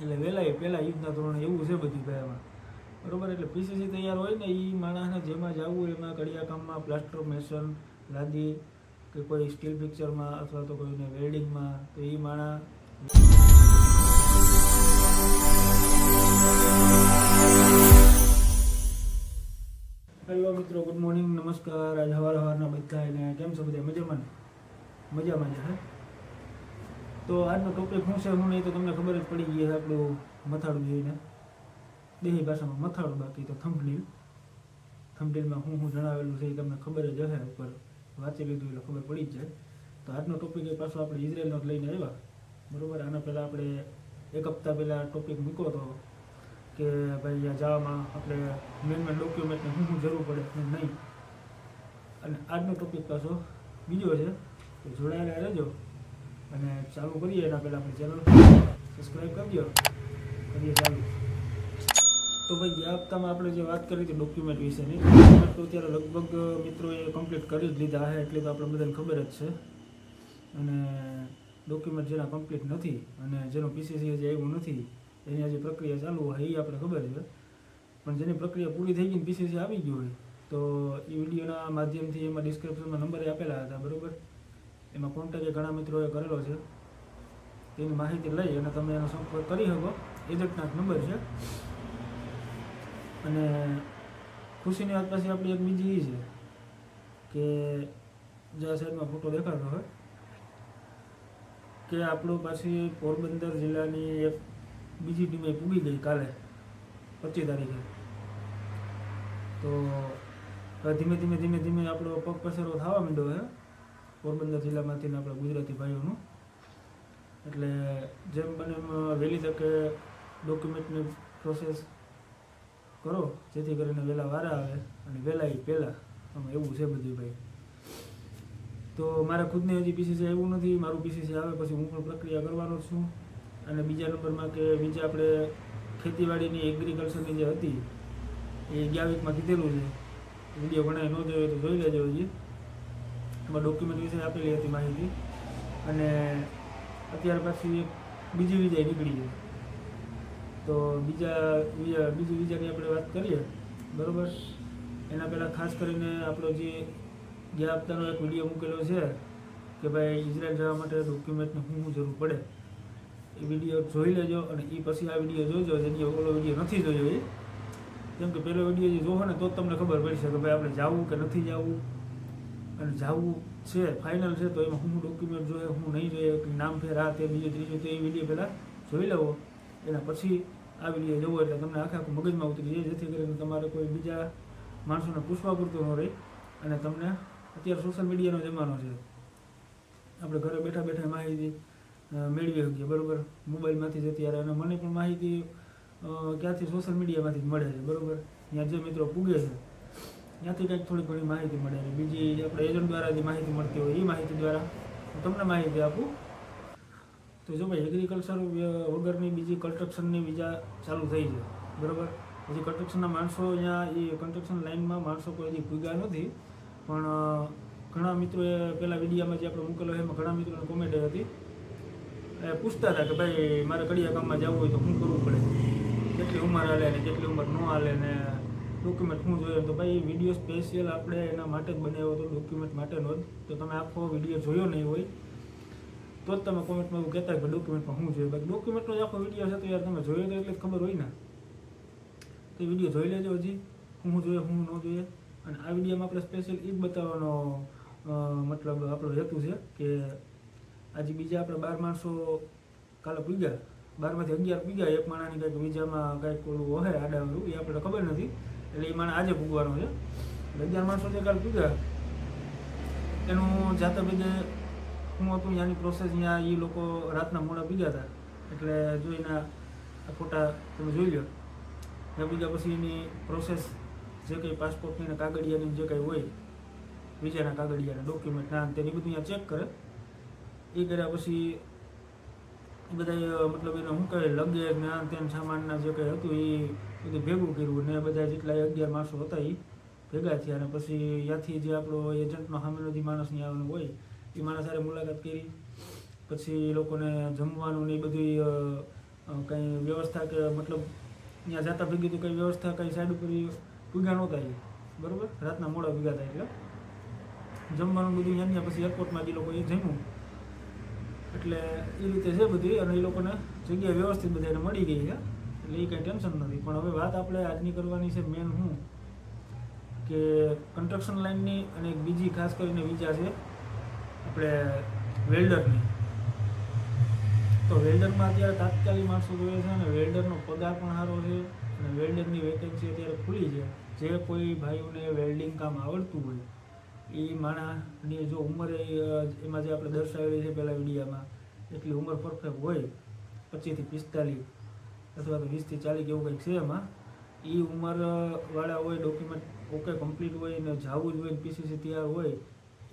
એટલે વહેલા પહેલાં યુદ્ધના ધોરણે એવું છે બધી ભાઈ એમાં, બરાબર. એટલે પીસીસી તૈયાર હોય ને એ માણસને જેમાં જવું એમાં કડિયા કામમાં, પ્લાસ્ટર મેસન, લાદી કે કોઈ સ્ટીલ પિક્ચરમાં અથવા તો કોઈને વેલ્ડિંગમાં, તો એ માણસ. હેલો મિત્રો, ગુડ મોર્નિંગ, નમસ્કાર. આજ સવારના બધા એને કેમ છો? બધા મજામાં છે. તો આજનો ટોપિક શું છે શું નહીં તો તમને ખબર જ પડી ગઈ છે. આપણું મથાળું જોઈને, દેહી ભાષામાં મથાળું, બાકી તો થંબનેલમાં શું જણાવેલું છે એ તમને ખબર જ હશે, ઉપર વાંચી લીધું એટલે ખબર પડી જ જાય. તો આજનો ટોપિક એ પાછો આપણે ઇઝરાયલનો જ લઈને આવ્યા, બરાબર. આના પહેલાં આપણે એક હપ્તા પહેલાં ટોપિક મૂક્યો હતો કે ભાઈ આ જવામાં આપણે મેન ડોક્યુમેન્ટને શું જરૂર પડે શું નહીં. અને આજનો ટોપિક પાછો બીજો છે, તો જોડાયેલા રહેજો અને ચાલુ કરીએ. એના પહેલાં આપણી ચેનલ સબસ્ક્રાઈબ કરી દો, કરીએ ચાલુ. તો ભાઈ ગયા હપ્તામાં આપણે જે વાત કરી હતી ડોક્યુમેન્ટ વિશેની, ડોક્યુમેન્ટ તો અત્યારે લગભગ મિત્રોએ કમ્પ્લીટ કરી જ લીધા છે, એટલી તો આપણે બધાને ખબર જ છે. અને ડોક્યુમેન્ટ જેના કમ્પ્લીટ નથી અને જેનું પીસીસી હજી આવ્યું નથી એની હજી પ્રક્રિયા ચાલુ હોય એ આપણે ખબર છે. પણ જેની પ્રક્રિયા પૂરી થઈ ગઈ પીસીસી આવી ગયું હોય તો એ વિડીયોના માધ્યમથી એમાં ડિસ્ક્રિપ્શનમાં નંબર આપેલા હતા, બરાબર. એમાં કોન્ટેક્ટ ઘણા મિત્રોએ કરેલો છે, તેની માહિતી લઈ અને તમે એનો સંપર્ક કરી શકો. એજન્ટના નંબર છે. અને ખુશીની વાત પાછી આપણી એક બીજી એ છે કે જે આ સાઈડમાં ફોટો દેખાતો હોય કે આપણું પાછી પોરબંદર જિલ્લાની એક બીજી ટીમે પૂગી ગઈ કાલે 25 તારીખે. તો ધીમે ધીમે આપણો પગ પસેરો થવા માંડ્યો છે પોરબંદર જિલ્લામાંથી આપણા ગુજરાતી ભાઈઓનું. એટલે જેમ બને એમ વહેલી તકે ડોક્યુમેન્ટની પ્રોસેસ કરો જેથી કરીને વહેલા વારા આવે અને વહેલા પહેલાં આમાં એવું છે બધું ભાઈ. તો મારે ખુદને હજી પીસીસી આવ્યું નથી, મારું પીસીસી આવે પછી હું પણ પ્રક્રિયા કરવાનો છું. અને બીજા નંબરમાં કે બીજા આપણે ખેતીવાડીની એગ્રીકલ્ચરની જે હતી એ ગયા વીકમાં કીધેલું છે, વિડીયો ઘણા ન જોયો તો જોઈ લેજો. હજી એમાં ડોક્યુમેન્ટ વિશે આપેલી હતી માહિતી. અને અત્યારે પાછી બીજી વિઝા નીકળી છે, તો બીજી વિઝાની આપણે વાત કરીએ, બરાબર. એના પહેલાં ખાસ કરીને આપણો જે ગયા હપ્તાનો એક વિડીયો મૂકેલો છે કે ભાઈ ઇઝરાયલ જવા માટે ડોક્યુમેન્ટને શું જરૂર પડે, એ વિડીયો જોઈ લેજો. અને એ પછી આ વિડીયો જોજો જેની ઓલો વિડીયો નથી જોયો એ, કેમ કે પહેલો વિડીયો જે જોવો ને તો જ તમને ખબર પડશે કે ભાઈ આપણે જવું કે નથી જવું. અને જવું છે ફાઇનલ છે તો એમાં શું ડોક્યુમેન્ટ જોઈએ, શું નહીં જોઈએ, નામ ફેર આ તે બીજું ત્રીજું, તો એ વિડીયો પહેલાં જોઈ લેવો. એના પછી આ વિડીયો જોવો એટલે તમને આખા મગજમાં ઉતરી જાય, જેથી કરીને તમારે કોઈ બીજા માણસોને પૂછવા પૂરતું ન રહે. અને તમને અત્યારે સોશિયલ મીડિયાનો જમાનો છે, આપણે ઘરે બેઠા માહિતી મેળવી શકીએ, બરાબર. મોબાઈલમાંથી જ અત્યારે. અને મને પણ માહિતી ક્યાંથી સોશિયલ મીડિયામાંથી જ મળે છે, બરાબર. ત્યાં જે મિત્રો પૂગે છે ત્યાંથી કંઈક થોડી ઘણી માહિતી મળે છે. બીજી આપણે એજન્ટ દ્વારા જે માહિતી મળતી હોય એ માહિતી દ્વારા હું તમને માહિતી આપું. તો જો ભાઈ એગ્રીકલ્ચર વગરની બીજી કન્સ્ટ્રક્શનની વિઝા ચાલુ થઈ છે, બરાબર. પછી કન્સ્ટ્રક્શનના માણસો અહીંયા એ કન્સ્ટ્રક્શન લાઇનમાં માણસો કોઈ હજી પૂગ્યા નથી. પણ ઘણા મિત્રોએ પહેલાં વિડીયામાં જે આપણે મૂકેલો એમાં ઘણા મિત્રોની કોમેન્ટ હતી, પૂછતા હતા કે ભાઈ મારે કડિયા કામમાં જવું હોય તો શું કરવું પડે, કેટલી ઉંમર હાલે ને કેટલી ઉંમર ન હાલે ને ડોક્યુમેન્ટ શું જોઈએ. તો ભાઈ વિડીયો સ્પેશિયલ આપણે એના માટે જ બનાવ્યો હતો, ડોક્યુમેન્ટ માટેનો જ. તો તમે આખો વિડીયો જોયો નહીં હોય તો જ તમે કોમેન્ટમાં એવું કહેતા કે ડોક્યુમેન્ટમાં શું જોઈએ. બાકી ડોક્યુમેન્ટનો જ આખો વિડીયો છે તો યાર તમે જોયો તો એટલે જ ખબર હોય ને. તો એ વિડીયો જોઈ લેજો હજી શું જોઈએ શું ન જોઈએ. અને આ વિડીયોમાં આપણે સ્પેશિયલ એ જ બતાવવાનો મતલબ આપણો હેતુ છે કે આજે બીજા આપણે 12 માણસો કાલે પૂગ્યા, 12માંથી 11 પૂગ્યા. એક માણસની કંઈક વિઝામાં કંઈક ઓલું હોય આડાવડું, એ આપણે ખબર નથી, એટલે એ માણસ આજે પૂગવાનો છે. 11 માણસો જે કાલે પૂગ્યા એનું જાતે બીજે શું હતું ત્યાંની પ્રોસેસ. ત્યાં એ લોકો રાતના મોડા પૂગ્યા હતા, એટલે જોઈને આ ફોટા તમે જોઈ લો. ત્યાં પૂગ્યા પછી એની પ્રોસેસ જે કંઈ પાસપોર્ટની કાગળિયાની જે કંઈ હોય, વિઝાના કાગળિયાના ડોક્યુમેન્ટ ના તેની બધું અહીંયા ચેક કરે. એ કર્યા પછી એ બધા મતલબ એને શું કહે લગેજ ને આ તેન સામાનના જે કંઈ હતું એ બધું ભેગું કર્યું ને બધા જેટલા 11 માણસો હતા એ ભેગા થયા. અને પછી ત્યાંથી જે આપણો એજન્ટનો સામેનો જે માણસ ત્યાં આવવાનો હોય એ માણસ સાથે મુલાકાત કરી. પછી એ લોકોને જમવાનું ને એ બધું કંઈ વ્યવસ્થા કે મતલબ ત્યાં જતા ભેગી તો કંઈ વ્યવસ્થા કંઈ સાઈડ ઉપર ભૂગા નહોતા એ, બરાબર, રાતના મોડા ભેગા થાય એટલે જમવાનું બધું અહીંયા પછી એરપોર્ટમાં એ લોકો એ જમ્યું, એટલે એ રીતે છે બધી, અને એ લોકોને જગ્યા વ્યવસ્થિત બધાને મળી ગઈ છે, એટલે એ કંઈ ટેન્શન નથી. પણ હવે વાત આપણે આજની કરવાની છે મેન હું કે કન્સ્ટ્રક્શન લાઇનની, અને એક બીજી ખાસ કરીને વિચાર છે આપણે વેલ્ડરની. તો વેલ્ડરમાં અત્યારે તાત્કાલિક માણસો જોઈએ છે, અને વેલ્ડરનો પગાર પણ સારો છે, અને વેલ્ડરની વેકેન્સી અત્યારે ખુલ્લી છે. જે કોઈ ભાઈઓને વેલ્ડિંગ કામ આવડતું હોય એ માણસની જો ઉંમર એમાં જે આપણે દર્શાવેલી છે પહેલાં વિડીયામાં, એટલી ઉંમર પરફેક્ટ હોય 25 થી 45 અથવા તો 20 થી 40 એવું કંઈક છે એમાં, એ ઉંમરવાળા હોય, ડોક્યુમેન્ટ ઓકે કમ્પ્લીટ હોય ને જવું જ હોય, પીસીસી તૈયાર હોય,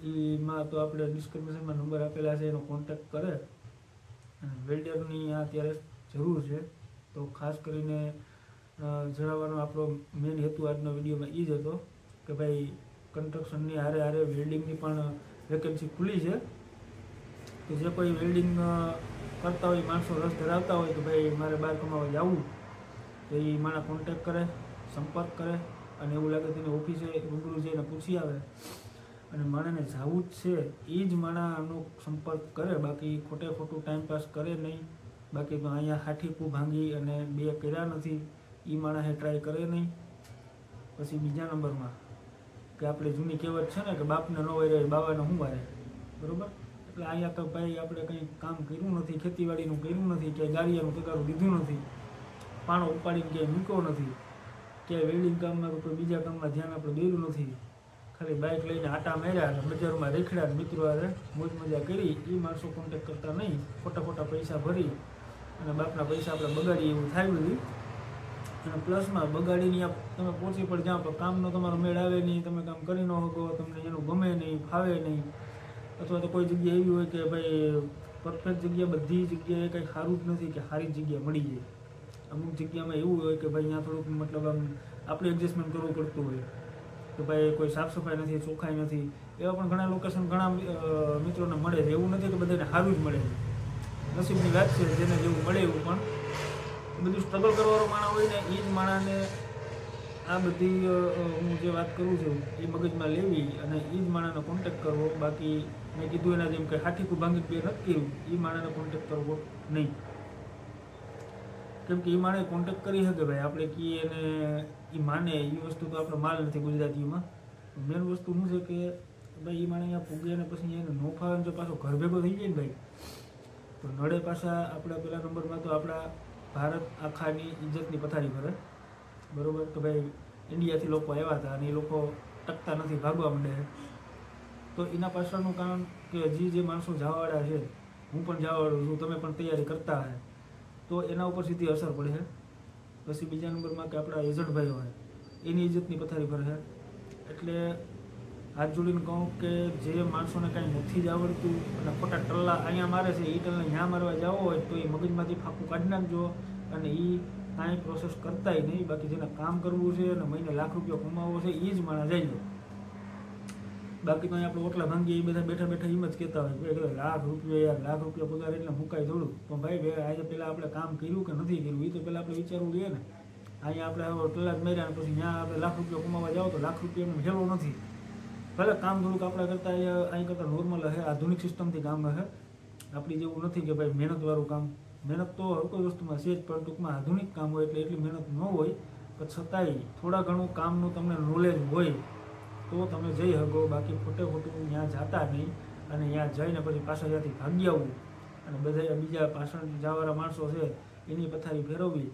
એમાં તો આપણે ડિસ્ક્રિપ્શનમાં નંબર આપેલા છે, એનો કોન્ટેક્ટ કરે. અને વેલ્ડરની અત્યારે જરૂર છે, તો ખાસ કરીને જણાવવાનો આપણો મેઇન હેતુ આજનો વિડીયોમાં એ જ હતો કે ભાઈ કન્સ્ટ્રક્શનની હારે હારે વેલ્ડિંગની પણ વેકેન્સી ખુલ્લી છે. તો જે કોઈ વેલ્ડિંગ કરતા હોય, માણસો રસ ધરાવતા હોય તો ભાઈ મારે બહાર કમાવા જવું, તો એ મારા કોન્ટેક્ટ કરે, સંપર્ક કરે, અને એવું લાગે તેની ઓફિસે રૂબરૂ જઈને પૂછી આવે, અને માણસને જવું જ છે એ જ માણસનો સંપર્ક કરે. બાકી ખોટે ખોટું ટાઈમપાસ કરે નહીં. બાકી તો અહીંયા હાઠીકું ભાંગી અને બે કર્યા નથી એ માણસે ટ્રાય કરે નહીં. પછી બીજા નંબરમાં કે આપણે જૂની કહેવત છે ને કે બાપને ન હોય રહે બાવાને શું વારે, બરાબર. એટલે અહીંયા તો ભાઈ આપણે કંઈ કામ કર્યું નથી, ખેતીવાડીનું કર્યું નથી, ક્યાંય ગાડિયાનું પગારું દીધું નથી, પાણો ઉપાડીને ક્યાંય મૂક્યો નથી, ક્યાંય વેલ્ડિંગ કામમાં તો કોઈ બીજા કામમાં ધ્યાન આપણે દોર્યું નથી. ખાલી બાઇક લઈને આટા માર્યા અને બજારમાં રેખડ્યા, મિત્રો હારે મોજ મજા કરી. એ માણસો કોન્ટેક્ટ કરતા નહીં, ખોટા ખોટા પૈસા ભરી અને બાપના પૈસા આપણે બગાડીએ એવું થાય બધું. અને પ્લસમાં બગાડીને તમે પહોંચી પણ જાઓ પણ કામનો તમારો મેળ આવે નહીં, તમે કામ કરી ન શકો, તમને એનું ગમે નહીં, ફાવે નહીં. અથવા તો કોઈ જગ્યા એવી હોય કે ભાઈ પરફેક્ટ જગ્યા બધી જગ્યાએ કંઈ સારું જ નથી કે સારી જગ્યા મળી જાય. અમુક જગ્યામાં એવું હોય કે ભાઈ અહીંયા થોડુંક મતલબ આમ આપણે એડજસ્ટમેન્ટ કરવું પડતું હોય કે ભાઈ કોઈ સાફ સફાઈ નથી, ચોખ્ખાઈ નથી. એવા પણ ઘણા લોકેશન ઘણા મિત્રોને મળે છે. એવું નથી કે બધાને સારું જ મળે છે, નસીબની વાત છે, જેને જેવું મળે એવું. પણ બધું સ્ટ્રગલ કરવાનો માણસ હોય ને એ જ માણસને આ બધી હું જે વાત કરું છું એ મગજમાં લેવી અને એ જ માણસને કોન્ટેક્ટ કરવો. બાકી મેં કીધું એના જેમ કે હાથીકું ભાંગી બે નથી કર્યું એ માણસને કોન્ટેક્ટ કરવો નહીં. કેમ કે એ માણસે કોન્ટેક્ટ કરી શકે ભાઈ, આપણે કહીએ અને એ માને એ વસ્તુ તો આપણો માલ નથી ગુજરાતીમાં. મેન વસ્તુ શું છે કે ભાઈ એ માણસ અહીંયા પૂગે અને પછી એને નો ફાવે જો પાછો ઘર ભેગો થઈ જાય ને ભાઈ, તો નડે પાછા આપણા પહેલા નંબરમાં તો આપણા ભારત આખાની ઇજ્જતની પથારી ભરે, બરાબર. તો ભાઈ ઇન્ડિયાથી લોકો આવ્યા હતા અને એ લોકો ટકતા નથી, ભાગવા માંડે. તો એના પાછળનું કારણ કે જે માણસો જવાવાળા છે, હું પણ જવાવાળું છું, તમે પણ તૈયારી કરતા હોય, તો એના ઉપર સીધી અસર પડે છે. પછી બીજા નંબરમાં કે આપણા એજન્ટ ભાઈઓ હોય એની ઇજ્જતની પથારી ભરે છે. એટલે હાથ જોડીને કહું કે જે માણસોને કાંઈ નથી જ આવડતું અને ખોટા ટલ્લા અહીંયા મારે છે, એ ટલ્લા ત્યાં મારવા જવો હોય તો એ મગજમાંથી ફાંકું કાઢી નાખજો અને એ કાંઈ પ્રોસેસ કરતાય નહીં. બાકી જેને કામ કરવું છે અને મહિને લાખ રૂપિયા કમાવવો છે એ જ માણસ જાય. બાકી તો અહીંયા આપણે ઓટલા ભાંગીએ એ બધા બેઠા બેઠા એમ જ કહેતા હોય કે લાખ રૂપિયા યાર, લાખ રૂપિયા પગાર એટલે મુકાય થોડું. પણ ભાઈ આજે પહેલાં આપણે કામ કર્યું કે નથી કર્યું એ તો પહેલાં આપણે વિચારવું જોઈએ ને. અહીંયા આપણે કલાક મેળ્યા પછી ત્યાં આપણે લાખ રૂપિયા કમાવા જાઓ તો લાખ રૂપિયાનો હેલો નથી. ભલે કામ થોડુંક આપણા કરતાં અહીં કરતાં નોર્મલ હશે, આધુનિક સિસ્ટમથી કામ હશે. આપણી જેવું નથી કે ભાઈ મહેનતવાળું કામ. મહેનત તો હર કોઈ વસ્તુમાં છે જ, પણ ટૂંકમાં આધુનિક કામ હોય એટલે એટલી મહેનત ન હોય. પણ છતાંય થોડા ઘણું કામનું તમને નોલેજ હોય તો તમે જઈ શકો. બાકી ખોટે ખોટું ત્યાં જતા નહીં અને ત્યાં જઈને પછી પાછા ત્યાંથી ભાગી આવવું અને બધા બીજા પાછળ જવાવાળા માણસો છે એની પથારી ફેરવવી,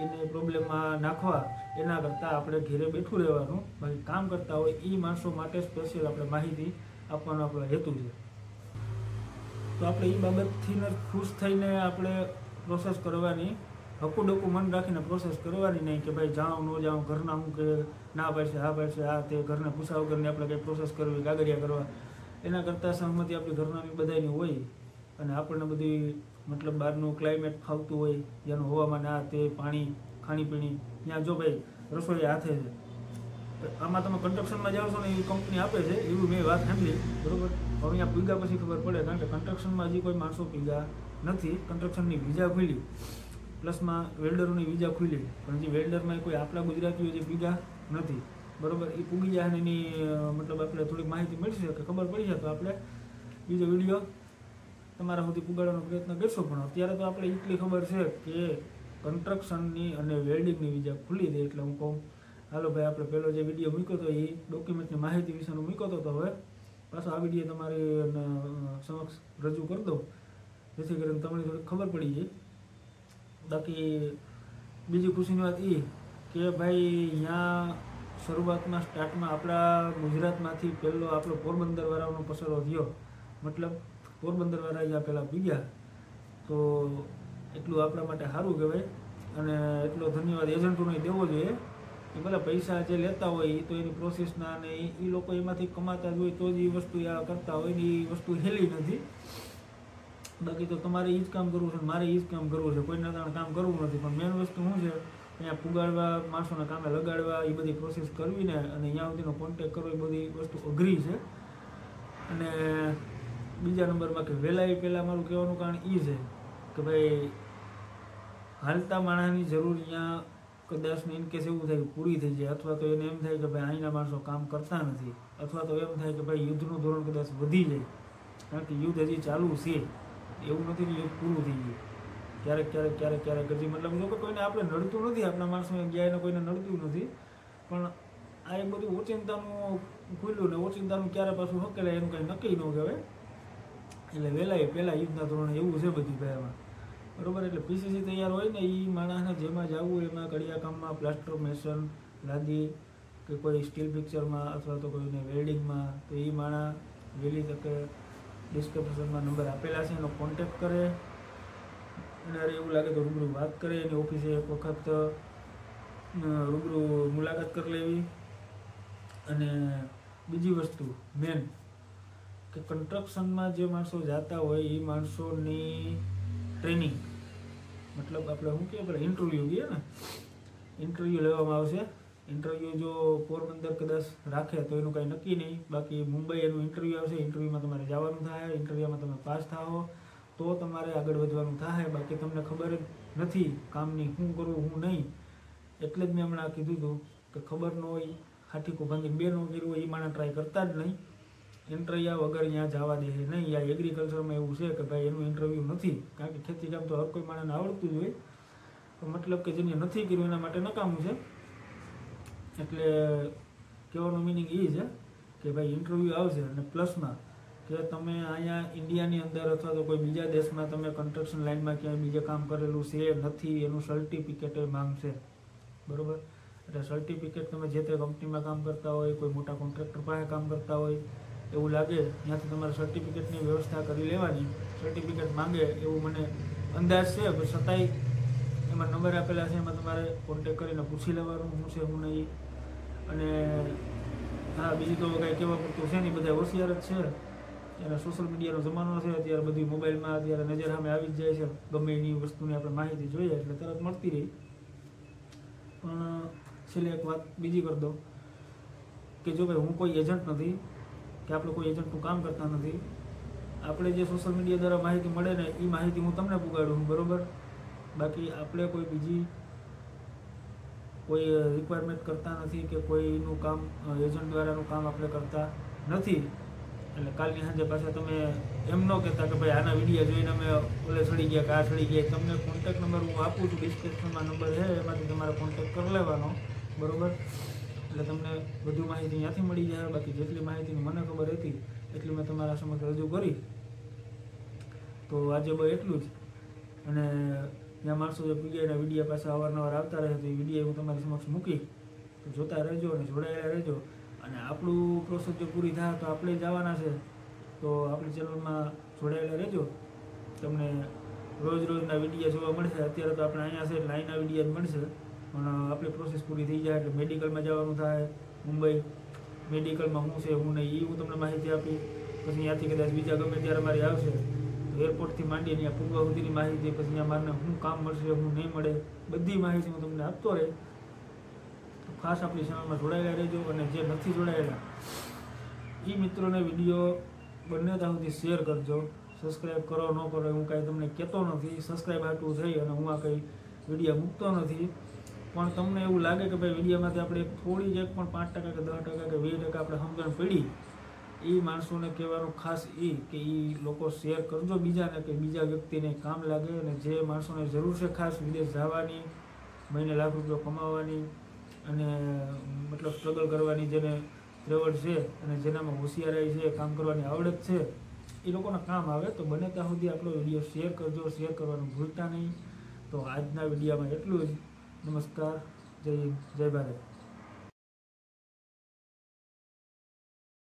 એને પ્રોબ્લેમમાં નાખવા, એના કરતાં આપણે ઘેરે બેઠું રહેવાનું. બાકી કામ કરતા હોય એ માણસો માટે સ્પેશિયલ આપણે માહિતી આપવાનો આપણો હેતુ છે. તો આપણે એ બાબતથી ખુશ થઈને આપણે પ્રોસેસ કરવાની, હકું ડકું મન રાખીને પ્રોસેસ કરવાની નહીં કે ભાઈ જાઉં ન જાઉં, ઘરના હું કે ના પાડશે હા પાડશે આ તે, ઘરને પૂછા વગરની આપણે કંઈ પ્રોસેસ કરવી, કાગળિયા કરવા. એના કરતાં સહમતિ આપણી ઘરનાની બધાની હોય અને આપણને બધી મતલબ બહારનું ક્લાઇમેટ ફાવતું હોય, જેનું હવામાન આ તે, પાણી ખાણીપીણી, ત્યાં જો ભાઈ રસોઈ હાથે છે. આમાં તમે કન્સ્ટ્રક્શનમાં જાઓ છો ને એવી કંપની આપે છે એવું મેં વાત સાંભળી, બરાબર. હવે અહીંયા પીગા પછી ખબર પડે, કારણ કે કન્સ્ટ્રક્શનમાં હજી કોઈ માણસો પીગા નથી. કન્સ્ટ્રક્શનની વિઝા ખુલી પ્લસમાં વેલ્ડરોની વિઝા ખુલી, પણ હજી વેલ્ડરમાં કોઈ આપણા ગુજરાતીઓ જે પૂગ્યા નથી, બરાબર. એ પૂગી જાય અને એની મતલબ આપણે થોડીક માહિતી મળશે કે ખબર પડી જાય તો આપણે બીજો વિડીયો તમારા સુધી પુગાડવાનો પ્રયત્ન કરશો. પણ અત્યારે તો આપણે એટલી ખબર છે કે કન્સ્ટ્રક્શનની અને વેલ્ડિંગની વિઝા ખુલી દે એટલે હું કહું હાલો ભાઈ આપણે પહેલો જે વિડીયો મૂક્યો હતો એ ડોક્યુમેન્ટની માહિતી વિશેનો મૂક્યો હતો, તો હવે પાછો આ વિડીયો તમારી સમક્ષ રજૂ કરી દઉં જેથી કરીને તમને થોડી ખબર પડી જાય. બાકી બીજી ખુશીની વાત એ કે ભાઈ અહીંયા શરૂઆતમાં સ્ટાર્ટમાં આપણા ગુજરાતમાંથી પહેલો આપણો પોરબંદરવાળાનો પસારો થયો, મતલબ પોરબંદરવાળા અહીંયા પહેલાં પીગ્યા, તો એટલું આપણા માટે સારું કહેવાય. અને એટલો ધન્યવાદ એજન્ટોને દેવો જોઈએ કે ભલે પૈસા જે લેતા હોય એ તો એની પ્રોસેસના અને એ લોકો એમાંથી કમાતા જ હોય તો જ એ વસ્તુ આ કરતા હોય ને એ વસ્તુ હેલી નથી. બાકી તો તમારે એ જ કામ કરવું છે, મારે એ જ કામ કરવું છે, કોઈના કારણે કામ કરવું નથી. પણ મેન વસ્તુ શું છે, અહીંયા પુગાડવા, માણસોને કામે લગાડવા, એ બધી પ્રોસેસ કરવી ને અને અહીંયા સુધીનો કોન્ટેક્ટ કરવો એ બધી વસ્તુ અઘરી છે. અને બીજા નંબરમાં કે વહેલા પહેલાં મારું કહેવાનું કારણ એ છે કે ભાઈ હાલતા માણસની જરૂર અહીંયા કદાચ ઇન કેસ એવું થાય કે પૂરી થઈ જાય, અથવા તો એને એમ થાય કે ભાઈ અહીંના માણસો કામ કરતા નથી, અથવા તો એમ થાય કે ભાઈ યુદ્ધનું ધોરણ કદાચ વધી જાય, કારણ કે યુદ્ધ હજી ચાલુ છે, એવું નથી કે યુદ્ધ પૂરું થઈ ગયું. ક્યારેક હજી મતલબ જો કે કોઈને આપણે નડતું નથી, આપણા માણસોને ગયા એને કોઈને નડતું નથી, પણ આ એક બધું ઓચિંતાનું ખુલ્યું ને ઓચિંતાનું ક્યારે પાછું હકેલાય એનું કંઈ નક્કી ન કહેવાય. એટલે વહેલા પહેલાં યુદ્ધના ધોરણે એવું છે બધી ભાઈમાં, બરાબર. એટલે પીસીસી તૈયાર હોય ને એ માણસને જેમાં જવું એમાં કડિયા કામમાં, પ્લાસ્ટર મેસન, લાદી કે કોઈ સ્ટીલ પિક્ચરમાં અથવા તો કોઈને વેલ્ડિંગમાં, તો એ માણસ વહેલી તકે ડિસ્ક્રિપ્શનમાં નંબર આપેલા છે એનો કોન્ટેક્ટ કરે અને અરે એવું લાગે તો રૂબરૂ વાત કરે, એની ઓફિસે એક વખત રૂબરૂ મુલાકાત કરી લેવી. અને બીજી વસ્તુ મેન કે કન્સ્ટ્રક્શનમાં જે માણસો જતા હોય એ માણસોની ટ્રેનિંગ, મતલબ આપણે શું કહીએ આપણે ઇન્ટરવ્યૂ કહીએ ને, ઇન્ટરવ્યૂ લેવામાં આવશે. ઇન્ટરવ્યૂ જો પોરબંદર કદાચ રાખે તો એનું કાંઈ નક્કી નહીં, બાકી મુંબઈ એનું ઇન્ટરવ્યૂ આવશે. ઇન્ટરવ્યૂમાં તમારે જવાનું થાય, ઇન્ટરવ્યૂમાં તમે પાસ થાઓ તો તમારે આગળ વધવાનું થાય. બાકી તમને ખબર જ નથી કામની શું કરવું શું નહીં, એટલે જ મેં હમણાં કીધું હતું કે ખબર ન હોય હાથીકો ભાંગી બે ન કર્યું હોય એ માણસ ટ્રાય કરતા જ નહીં. ઇન્ટરવ્યૂ વગર અહીંયા જવા દે નહીં. આ એગ્રીકલ્ચરમાં એવું છે કે ભાઈ એનું ઇન્ટરવ્યૂ નથી, કારણ કે ખેતી કામ તો હર કોઈ માણસને આવડતું જ હોય, મતલબ કે જેને નથી કર્યું એના માટે નકામું છે. એટલે કહેવાનું મિનિંગ એ છે કે ભાઈ ઇન્ટરવ્યૂ આવશે અને પ્લસમાં કે તમે અહીંયા ઇન્ડિયાની અંદર અથવા તો કોઈ બીજા દેશમાં તમે કન્સ્ટ્રક્શન લાઇનમાં ક્યાંય બીજે કામ કરેલું છે નથી એનું સર્ટિફિકેટ માંગશે, બરાબર. એટલે સર્ટિફિકેટ તમે જે તે કંપનીમાં કામ કરતા હોય, કોઈ મોટા કોન્ટ્રાક્ટર પાસે કામ કરતા હોય, એવું લાગે ત્યાંથી તમારે સર્ટિફિકેટની વ્યવસ્થા કરી લેવાની. સર્ટિફિકેટ માંગે એવું મને અંદાજ છે, પણ છતાંય એમાં નંબર આપેલા છે, એમાં તમારે કોન્ટેક કરીને પૂછી લેવાનું શું છે શું નહીં. અને હા, બીજું તો કાંઈ કહેવા પૂરતું છે નહીં, બધા હોશિયાર જ છે. ત્યારે સોશિયલ મીડિયાનો જમાનો છે, અત્યારે બધી મોબાઈલમાં અત્યારે નજર સામે આવી જ જાય છે, ગમે એની વસ્તુની આપણે માહિતી જોઈએ એટલે તરત મળતી રહી. પણ છેલ્લે એક વાત બીજી કરી દઉં કે જો ભાઈ હું કોઈ એજન્ટ નથી કે આપણે કોઈ એજન્ટનું કામ કરતા નથી. આપણે જે સોશિયલ મીડિયા દ્વારા માહિતી મળે ને એ માહિતી હું તમને પુગાડું, બરાબર. બાકી આપણે કોઈ બીજી કોઈ રિક્વાયરમેન્ટ કરતા નથી કે કોઈનું કામ એજન્ટ દ્વારાનું કામ આપણે કરતા નથી. એટલે કાલની સાંજે પાછા તમે એમ ન કહેતા કે ભાઈ આના વિડીયો જોઈને અમે ઓલે ચડી ગયા કે આ ચડી ગયા. તમને કોન્ટેક્ટ નંબર હું આપું છું, ડિસ્ક્રિપ્શનમાં નંબર છે, એમાંથી તમારે કોન્ટેક્ટ કરી લેવાનો, બરાબર. એટલે તમને વધુ માહિતી ત્યાંથી મળી જાય. બાકી જેટલી માહિતીની મને ખબર હતી એટલી મેં તમારા સમક્ષ રજૂ કરી. તો આજે બસ એટલું જ. અને ત્યાં માણસો જે પીડીઆઈના વિડીયો પાછા અવારનવાર આવતા રહે તો એ વિડીયો હું તમારી સમક્ષ મૂકી તો જોતા રહેજો અને જોડાયેલા રહેજો. અને આપણું પ્રોસેસ જો પૂરી થાય તો આપણે જવાના છે, તો આપણી ચેનલમાં જોડાયેલા રહેજો. તમને રોજના વિડીયો જોવા મળશે. અત્યારે તો આપણે અહીંયા છે એટલે અહીંના વિડીયો જ મળશે, પણ આપણી પ્રોસેસ પૂરી થઈ જાય એટલે મેડિકલમાં જવાનું થાય. મુંબઈ મેડિકલમાં શું છે હું નહીં એ હું તમને માહિતી આપી. પછી ત્યાંથી કદાચ બીજા ગમે ત્યારે મારી આવશે એરપોર્ટથી માંડી ત્યાં પૂર્વા સુધીની માહિતી, પછી ત્યાં મારને શું કામ મળશે શું નહીં મળે બધી માહિતી હું તમને આપતો રહે. તો ખાસ આપણી ચેનલમાં જોડાયેલા રહેજો. અને જે નથી જોડાયેલા એ મિત્રોને વિડીયો બંને ત્યાં સુધી શેર કરજો. સબસ્ક્રાઈબ કરો ન કરો હું કાંઈ તમને કહેતો નથી. સબસ્ક્રાઈબ આટલું થઈ અને હું આ કંઈ વિડીયો મૂકતો નથી, પણ તમને એવું લાગે કે ભાઈ વિડીયોમાંથી આપણે થોડી જ એક પણ 5% કે 10% કે 20% આપણે સમજણ પડી, એ માણસોને કહેવાનું ખાસ એ કે એ લોકો શેર કરજો બીજાને, કે બીજા વ્યક્તિને કામ લાગે. અને જે માણસોને જરૂર છે ખાસ વિદેશ જવાની, મહિને લાખ રૂપિયા કમાવાની અને મતલબ સ્ટ્રગલ કરવાની, જેને ટ્રેવલ છે અને જેનામાં હોશિયારી છે, કામ કરવાની આવડત છે, એ લોકોને કામ આવે. તો બને ત્યાં સુધી આપણો વિડીયો શેર કરજો, શેર કરવાનું ભૂલતા નહીં. તો આજના વિડીયોમાં એટલું જ. નમસ્કાર, જય હિન્દ, જય ભારત.